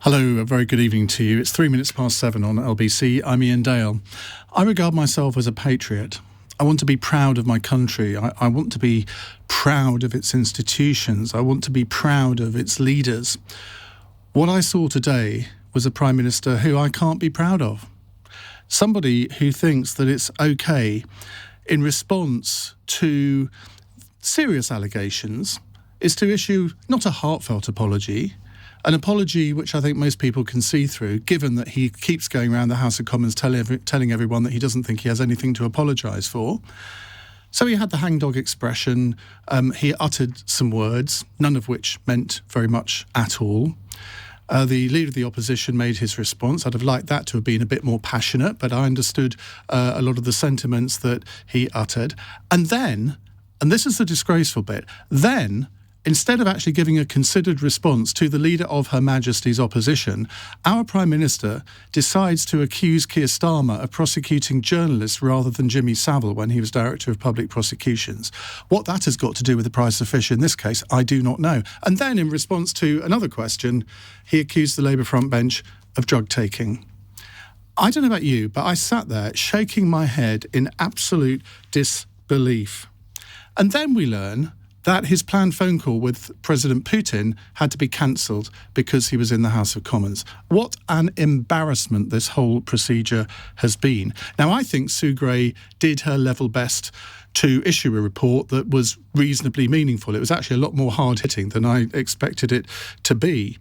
Hello, a very good evening to you. It's 7:03 on LBC. I'm Iain Dale. I regard myself as a patriot. I want to be proud of my country. I want to be proud of its institutions. I want to be proud of its leaders. What I saw today was a Prime Minister who I can't be proud of. Somebody who thinks that it's okay, in response to serious allegations, is to issue not a heartfelt apology, an apology which I think most people can see through, given that he keeps going around the House of Commons telling everyone that he doesn't think he has anything to apologise for. So he had the hangdog expression. He uttered some words, none of which meant very much at all. The Leader of the Opposition made his response. I'd have liked that to have been a bit more passionate, but I understood a lot of the sentiments that he uttered. And then, and this is the disgraceful bit, then, instead of actually giving a considered response to the Leader of Her Majesty's opposition, our Prime Minister decides to accuse Keir Starmer of prosecuting journalists rather than Jimmy Savile when he was Director of Public Prosecutions. What that has got to do with the price of fish in this case, I do not know. And then, in response to another question, he accused the Labour front bench of drug taking. I don't know about you, but I sat there shaking my head in absolute disbelief. And then we learn that his planned phone call with President Putin had to be cancelled because he was in the House of Commons. What an embarrassment this whole procedure has been. Now, I think Sue Gray did her level best to issue a report that was reasonably meaningful. It was actually a lot more hard-hitting than I expected it to be.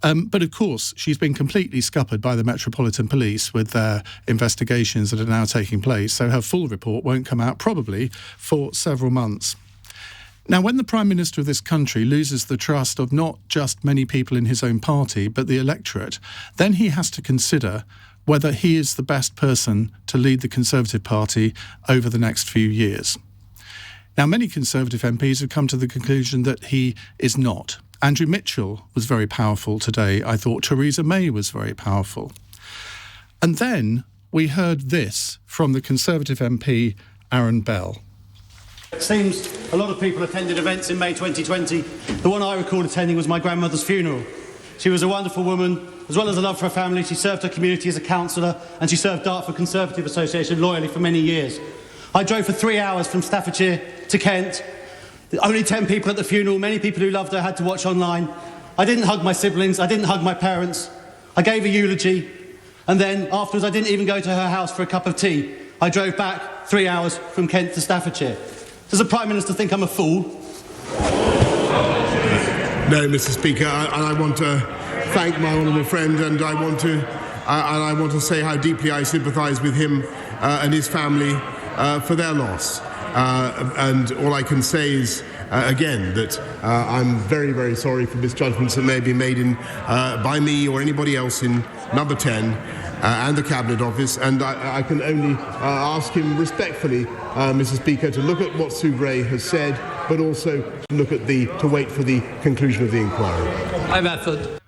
But of course, she's been completely scuppered by the Metropolitan Police with their investigations that are now taking place, so her full report won't come out probably for several months. Now, when the Prime Minister of this country loses the trust of not just many people in his own party, but the electorate, then he has to consider whether he is the best person to lead the Conservative Party over the next few years. Now, many Conservative MPs have come to the conclusion that he is not. Andrew Mitchell was very powerful today. I thought Theresa May was very powerful. And then we heard this from the Conservative MP, Iain Dale. It seems a lot of people attended events in May 2020. The one I recall attending was my grandmother's funeral. She was a wonderful woman. As well as a love for her family, she served her community as a councillor, and she served Dartford Conservative Association loyally for many years. I drove for 3 hours from Staffordshire to Kent. Only 10 people at the funeral. Many people who loved her had to watch online. I didn't hug my siblings. I didn't hug my parents. I gave a eulogy. And then afterwards, I didn't even go to her house for a cup of tea. I drove back 3 hours from Kent to Staffordshire. Does the Prime Minister think I'm a fool? No, Mr. Speaker, and I want to thank my honourable friend, and I want to say how deeply I sympathise with him and his family for their loss. And all I can say is, again, that I'm very, very sorry for misjudgments that may be made by me or anybody else in Number 10 and the Cabinet Office. And I can only ask him respectfully, Mr. Speaker, to look at what Sue Gray has said, but also to wait for the conclusion of the inquiry. My method.